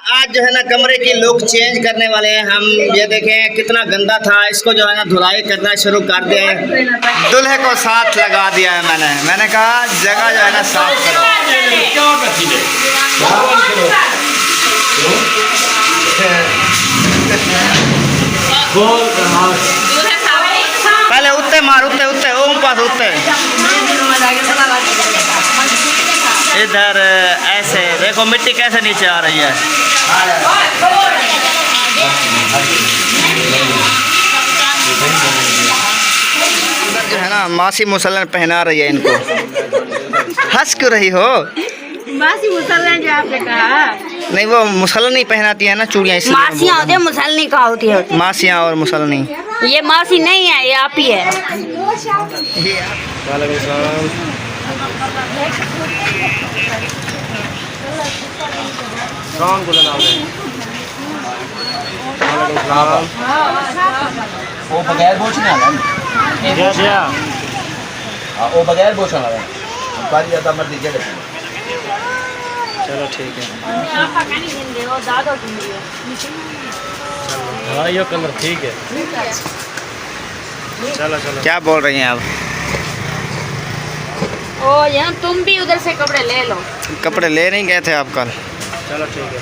आज जो है ना कमरे की लुक चेंज करने वाले हैं हम। ये देखें कितना गंदा था, इसको जो है ना धुलाई करना शुरू कर दिया है। दूल्हे को साथ लगा दिया है मैंने कहा जगह जो है ना साफ करो। पहले उत्ते मार उत्ते ओम पास उत्ते इधर ऐसे देखो मिट्टी कैसे नीचे आ रही है। जो है ना मासी मुसल्लन पहना रही है इनको। हंस क्यों रही हो? मासी मुसल्लन जो आपने कहा। नहीं वो मुसल्लनी पहनाती है ना चूड़ियाँ, इसलिए मासियाँ होती है, मुसल्लनी कहाँ होती है? मासियाँ और मुसल्लनी। ये मासी नहीं है, ये आप ही है। वो बगैर बोझने वाला है। वो बगैर बोझने वाला है। बारी ज़्यादा मर्दी के लिए। चलो ठीक है। हाँ ये कलर ठीक है। चलो चलो। क्या बोल रही हैं आप? ओ यहाँ तुम भी उधर से कपड़े ले लो। कपड़े ले नहीं गए थे आप कल? चलो ठीक है।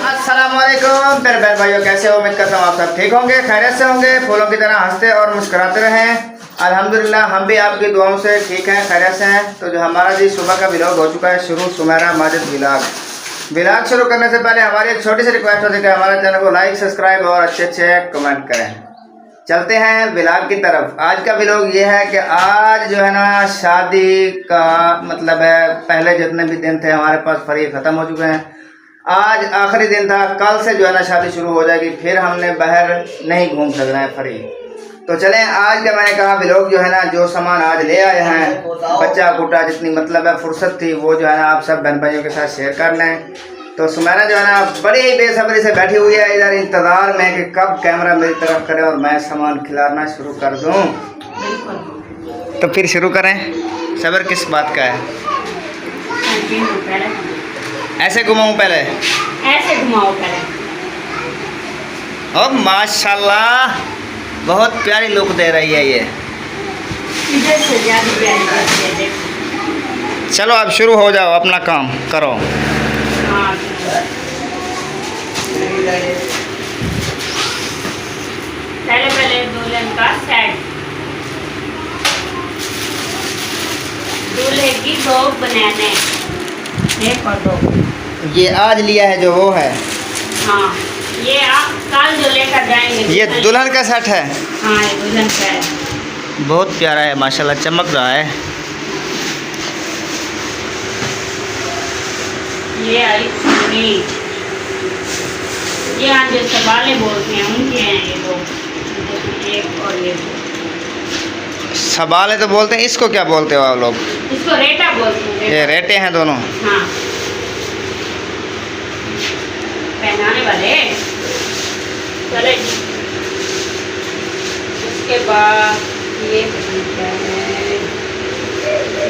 अस्सलामुअलैकुम मेरे बहन भाइयों, कैसे हो? उम्मीद करता हूँ आप सब ठीक होंगे, खैरियत से होंगे, फूलों की तरह हंसते और मुस्कुराते रहें। अल्हम्दुलिल्लाह हम भी आपकी दुआओं से ठीक हैं, खैरियत से हैं। तो जो हमारा जी सुबह का व्लॉग हो चुका है शुरू, सुमेरा माजिद व्लॉग शुरू करने से पहले हमारी एक छोटी सी रिक्वेस्ट होती है कि हमारे चैनल को लाइक, सब्सक्राइब और अच्छे अच्छे कमेंट करें। चलते हैं व्लॉग की तरफ। आज का व्लॉग ये है कि आज जो है ना शादी का मतलब है, पहले जितने भी दिन थे हमारे पास फ्री ख़त्म हो चुके हैं। आज आखिरी दिन था, कल से जो है ना शादी शुरू हो जाएगी, फिर हमने बाहर नहीं घूम सकना है फ्री। तो चलें आज का मैंने कहा व्लॉग जो है ना, जो सामान आज ले आए हैं, बच्चा कुटा जितनी मतलब है फुर्सत थी, वो जो है ना आप सब बहन भाइयों के साथ शेयर कर लें। तो सुमेरा जो है ना बड़ी ही बेसब्री से बैठी हुई है इधर इंतज़ार में कि कब कैमरा मेरी तरफ करे और मैं सामान खिलाना शुरू कर दूँ। तो फिर शुरू करें, सब्र किस बात का है? ऐसे घुमाऊँ पहले? ऐसे घुमाओ पहले। ओ माशाल्लाह बहुत प्यारी लुक दे रही है ये। इधर से ज्यादा प्यारी है। चलो अब शुरू हो जाओ, अपना काम करो। पहले दुल्हन का सेट, दूल्हे की दो बनाने, एक और दो। ये आज लिया है जो वो है? हाँ ये आप कल जो लेकर जाएंगे। ये दुल्हन का सेट है? हाँ ये दुल्हन का है। बहुत प्यारा है माशाल्लाह, चमक रहा है। ये आई चूड़ी, ये आज जो सवाले बोलते हैं उनके हैं ये दो, एक और ये दो। सवाले तो बोलते हैं, इसको क्या बोलते हो आप लोग? इसको रेटा बोलते हैं। ये रेटे हैं दोनों? हाँ पहनाने वाले। चले उसके बाद ये क्या है,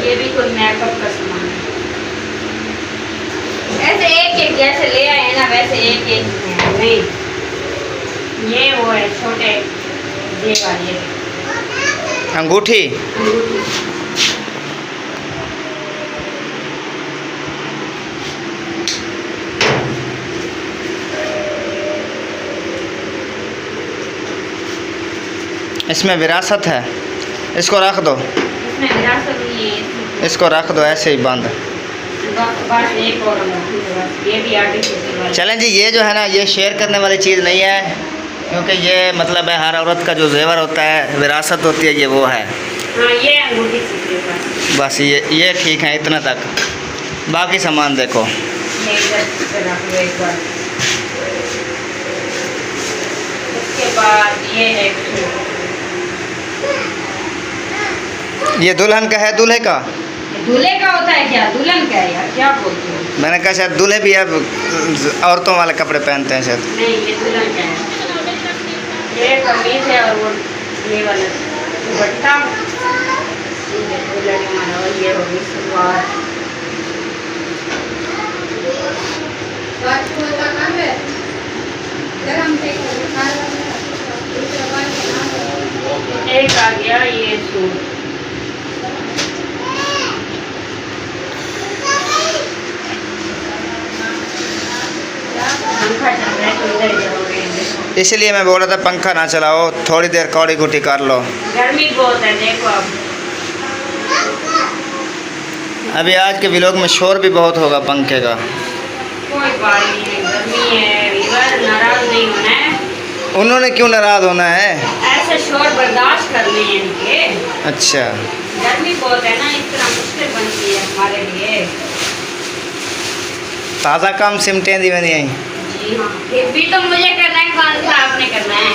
ये भी कोई मेकअप का सामान है। ऐसे एक एक जैसे ले आए हैं ना वैसे एक एक नहीं, ये वो है छोटे ये वाली अंगूठी। इसमें विरासत है, इसको रख दो, इसमें विरासत नहीं है, इसको रख दो ऐसे ही बंद। बस एक और बस, ये भी आर्टिफिशियल वाला। चलें जी, ये जो है ना ये शेयर करने वाली चीज़ नहीं है, क्योंकि ये मतलब है हर औरत का जो जेवर होता है, विरासत होती है, ये वो है। हाँ ये अंगूठी सीखी बस। बस ये ठीक है इतना तक, बाकी सामान देखो। ये इधर से रख लो एक बार। उसके बाद ये है ये दुल्हन का है, दूल्हे का? दूल्हे का होता है क्या? दुल्हन का है यार, क्या बोलते हो? मैंने कहा शायद दूल्हे भी अब औरतों वाले कपड़े पहनते हैं शायद। नहीं ये दुल्हन का है। ये कमीज है और वो ये वाला दुपट्टा, ये दुल्हन वाला, और ये होगी सलवार। एक आ गया ये सूट। पंखा चल रहा है तो इधर ही रहोगे। इसलिए मैं बोल रहा था पंखा ना चलाओ, थोड़ी देर कौड़ी घुटी कर लो। गर्मी बहुत है देखो अब। अभी आज के व्लॉग में शोर भी बहुत होगा पंखे का। कोई बात नहीं है, गर्मी है, वीवर नाराज नहीं होना है। उन्होंने क्यों नाराज होना है? ऐसे शोर बर्दाश्त करने हैं इनके। अच्छा, गर्मी बहुत है ना, इस तरह मुश्किल बनती है हमारे लिए। ताज़ा काम सिमटें दी मैंने यहीं। जी हाँ, फिर भी तो मुझे करना है, कौन सा आपने करना है।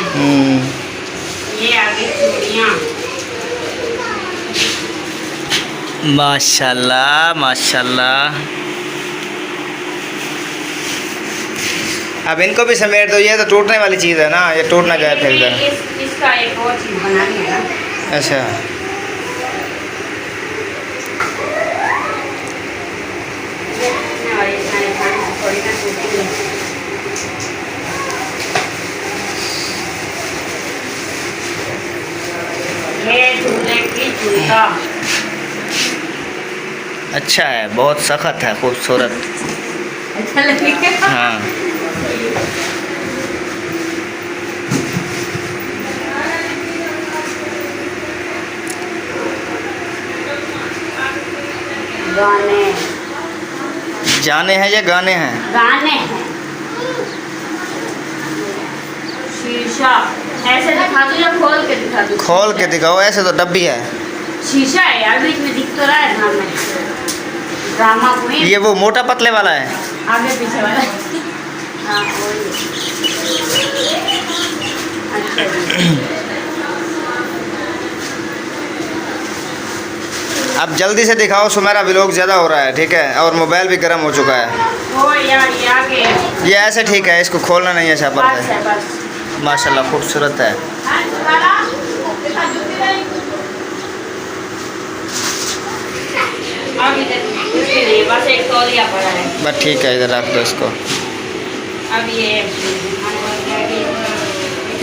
ये आगे चूड़ियाँ। माशाल्लाह माशाल्लाह। अब इनको भी समेट दो, ये तो टूटने वाली चीज़ है ना, ये टूट ना जाए फिर इधर। इसका एक और चीज़ बनानी है ना। अच्छा, ये दूल्हे की जूता। अच्छा है, बहुत सख्त है, खूबसूरत। अच्छा लगेगा। हाँ, गाने जाने हैं या गाने हैं? गाने हैं। शीशा ऐसे दिखा दो या खोल के दिखा दो? खोल के दिखाओ, ऐसे तो डब्बी है। शीशा है यार, बीच में दिख तो रहा है ड्रामा। Drama queen. ये वो मोटा पतले वाला है? आगे पीछे वाला। हाँ वही। अच्छा जी। अब जल्दी से दिखाओ, सुमेरा व्लॉग ज़्यादा हो रहा है, ठीक है, और मोबाइल भी गर्म हो चुका है। ओ यार ये आगे। ये ऐसे ठीक है, इसको खोलना नहीं है छापर बस पे। है बस। माशाल्लाह खूबसूरत है। अब इधर कुछ भी नहीं, बस एक तौलिया पड़ा है। बस ठीक है, इधर रख दो इसको। अब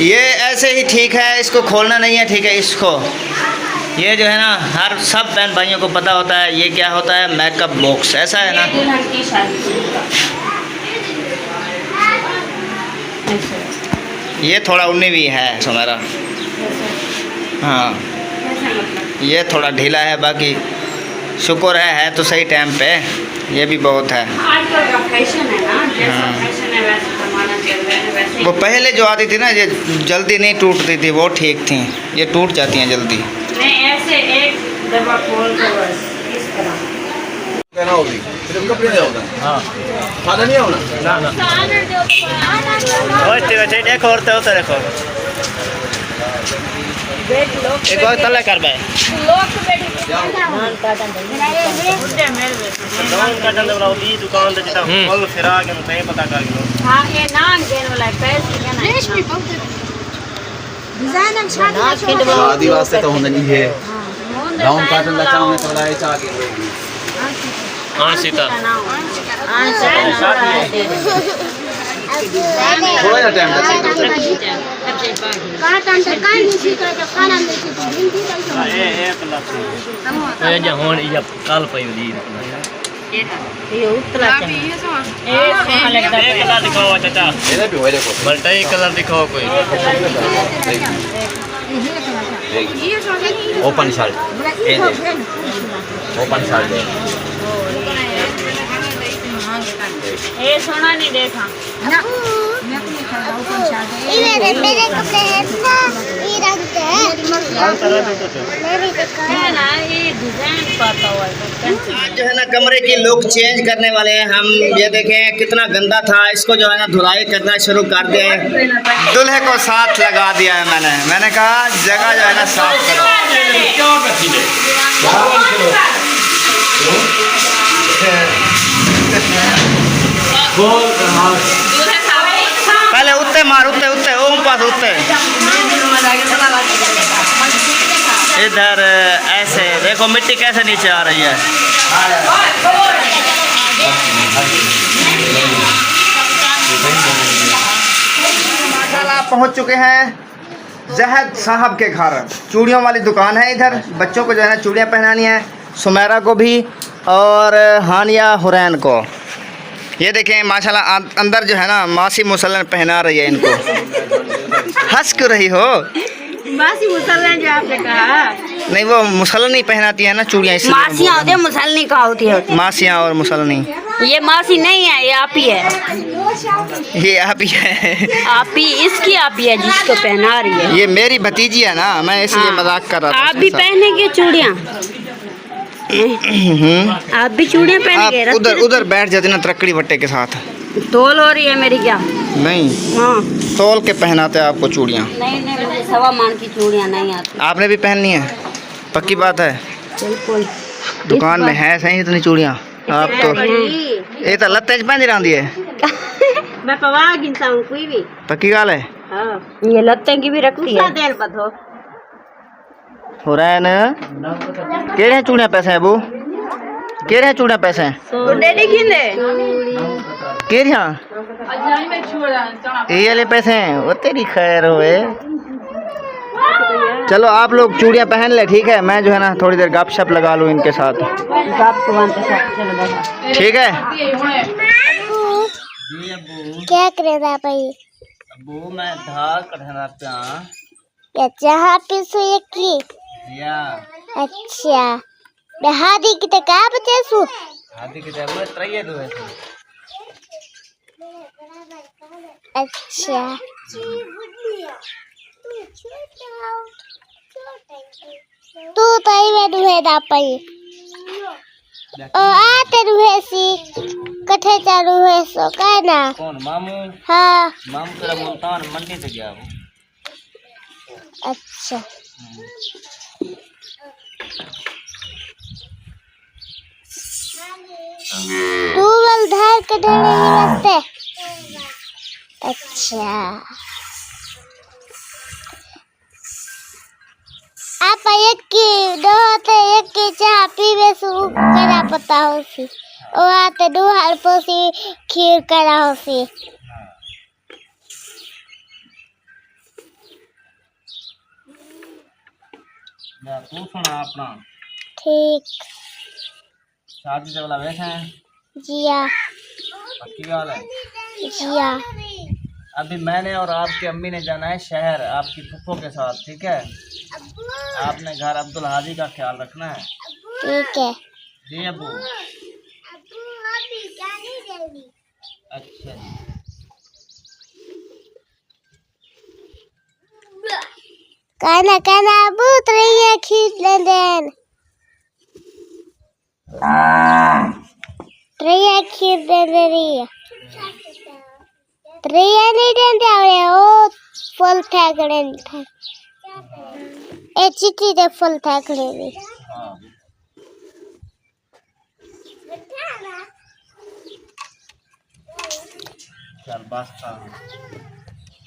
ये ऐसे ही ठीक है, इसको खोलना नहीं है, ठीक है। इसको ये जो है ना, हर सब बहन भाइयों को पता होता है ये क्या होता है, मेकअप बॉक्स, ऐसा है ना। ये दुल्हन की शादी ये थोड़ा उन्नी भी है सुमेरा। हाँ, ये थोड़ा ढीला है, बाकी शुक्र है तो सही टाइम पे। ये भी बहुत है। आजकल का फैशन है ना, जैसा फैशन है वैसा जमाना चल रहा है वैसे। वो पहले जो आती थी ना, ये जल्दी नहीं टूटती थी, वो ठीक थी। ये टूट जाती हैं जल्दी। नहीं ऐसे एक दबा खोल कर बस इस तरह। कहना होगी सिर्फ कपड़े नहीं होगा। हाँ खाना नहीं होना। ना ना ठीक है, देखो और तो देखो एक और तले कर भाई कटन दे वाला दी दुकान ते जिता फल फिरा के नहीं पता कर लो। हाँ ये नाक देने वाला है, पैसे देना है। डिजाइन शादी वास्ते तो होना नहीं है। डाउन काटन ला चाव में तो लाए चा के हाँ सीता थोड़ा सा टाइम लगेगा। ये 1 लाख ये जहाँ ये काल पे दी ये उतला सोना लगता एक कलर दिखाओ चाचा ये भी हुए देखो मल्टी कलर दिखाओ कोई ओपन शर्ट ये ओपन शर्ट ये सोना नहीं देखा मेरे कपड़े हैं ना ये रंग है ना, ये डिजाइन पता हुआ है। आज जो है ना कमरे की लुक चेंज करने वाले हैं हम। ये देखें कितना गंदा था, इसको जो है ना धुलाई करना शुरू कर दिया है। दूल्हे को साथ लगा दिया है मैंने कहा जगह जो है ना साफ करो। पहले उत्ते मार उत्ते ओम पास उत्ते इधर ऐसे देखो मिट्टी कैसे नीचे आ रही है। माशाल्लाह पहुंच चुके हैं जहद साहब के घर। चूड़ियों वाली दुकान है इधर। बच्चों को जो है ना चूड़ियाँ पहनानी है, सुमेरा को भी और हानिया हुरैन को। ये देखें माशाल्लाह अंदर जो है ना मासी मुसल्लन पहना रही है इनको। हंस क्यों रही हो? मासी मुसल्लन जो आपने कहा नहीं वो मुसल्लन नहीं पहनाती है ना चूड़ियाँ, इसलिए मासियाँ होती है, मुसल्लनी का होती है। मासियाँ और मुसल्लनी। ये मासी नहीं है, ये आप ही है। ये आप ही है। आप ही इसकी आप ही है जिसको पहना रही है। ये मेरी भतीजी है ना, मैं इसलिए मजाक कर रहा था। आप भी पहनेंगे चूड़ियाँ? आप भी चूड़ियाँ पहनेंगे? आप उधर बैठ जाते ना तरक्कड़ी बट्टे के साथ। तोल हो रही है मेरी क्या? नहीं हाँ तोल के पहनाते हैं आपको चूड़ियाँ। नहीं मुझे सवा मान की चूड़ियाँ नहीं आती। आपने भी पहननी है? पक्की बात है? बिल्कुल। दुकान में है सही इतनी चूड़ियाँ। आप तो ये तो लत्ते च पहन रही है। मैं पवा गिनता हूँ कोई भी। पक्की गाल है? हाँ ये लत्ते की भी रखती है। देर बतो हो रहा है ना। कह रहे चूड़ियाँ पैसे है वो? कह रहे चूड़ियाँ पैसे हैं? कह रही ये वाले पैसे हैं वो तेरी खैर होए। चलो आप लोग चूड़ियाँ पहन ले, ठीक है? मैं जो है ना थोड़ी देर गपशप लगा लूँ इनके साथ, ठीक है? क्या करेगा भाई? अबू मैं धार कढ़ना पिया क्या चाह पीसू ये की? या अच्छा बेहादी की तो क्या बचे सु? हाथी के जाबू त्रये दो है। अच्छा तू तई में दुहे दा पई ओ आते दुहे सी कठे चालू है सो का ना? कौन मामू? हाँ मामू तेरा मुल्तान मंडी से गया वो। अच्छा तू बल धार के ढले रास्ते। अच्छा आप एक की दो होते एक की चाह पीवे सु करा पता हो सी ओ आते दो हाल पोसी खीर करा हो सी। तू सुना अपना ठीक शादी से वाला वैसे हैं? जिया पक्की गाल है? जिया अभी मैंने और आपकी अम्मी ने जाना है शहर आपकी फुफ्फो के साथ, ठीक है? आपने घर अब्दुल हादी का ख्याल रखना है। ठीक है। जी अबू। अच्छा काना काना बहुत रही है खींच ले देन त्रिया खीर दे रही है। त्रिया नहीं देते आवड़े ओ फल फेंकड़े था ए चिट्ठी दे फल फेंकड़े भी। चल बस का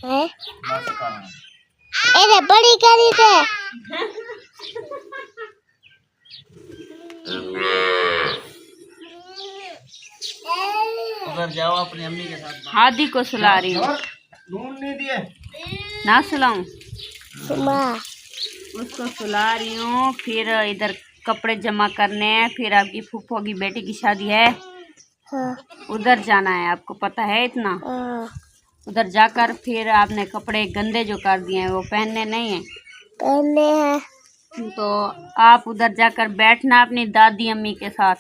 है बस का अरे बड़ी करी थे उधर जाओ अपनी अम्मी के साथ। हादी को सुला रही हूँ। ढूंढ नहीं दिए ना सुलाऊं? सुमा उसको सुला रही हूँ, फिर इधर कपड़े जमा करने हैं, फिर आपकी फूफो की बेटी की शादी है, हाँ उधर जाना है, आपको पता है इतना। हाँ उधर जाकर फिर आपने कपड़े गंदे जो कर दिए हैं वो पहनने नहीं है, पहले है। तो आप उधर जाकर बैठना अपनी दादी अम्मी के साथ।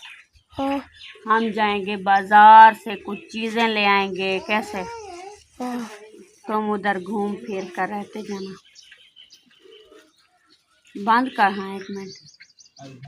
हाँ हम जाएंगे बाजार से कुछ चीज़ें ले आएंगे, कैसे? हाँ तुम उधर घूम फिर कर रहते जाना। बंद कर, हाँ 1 मिनट।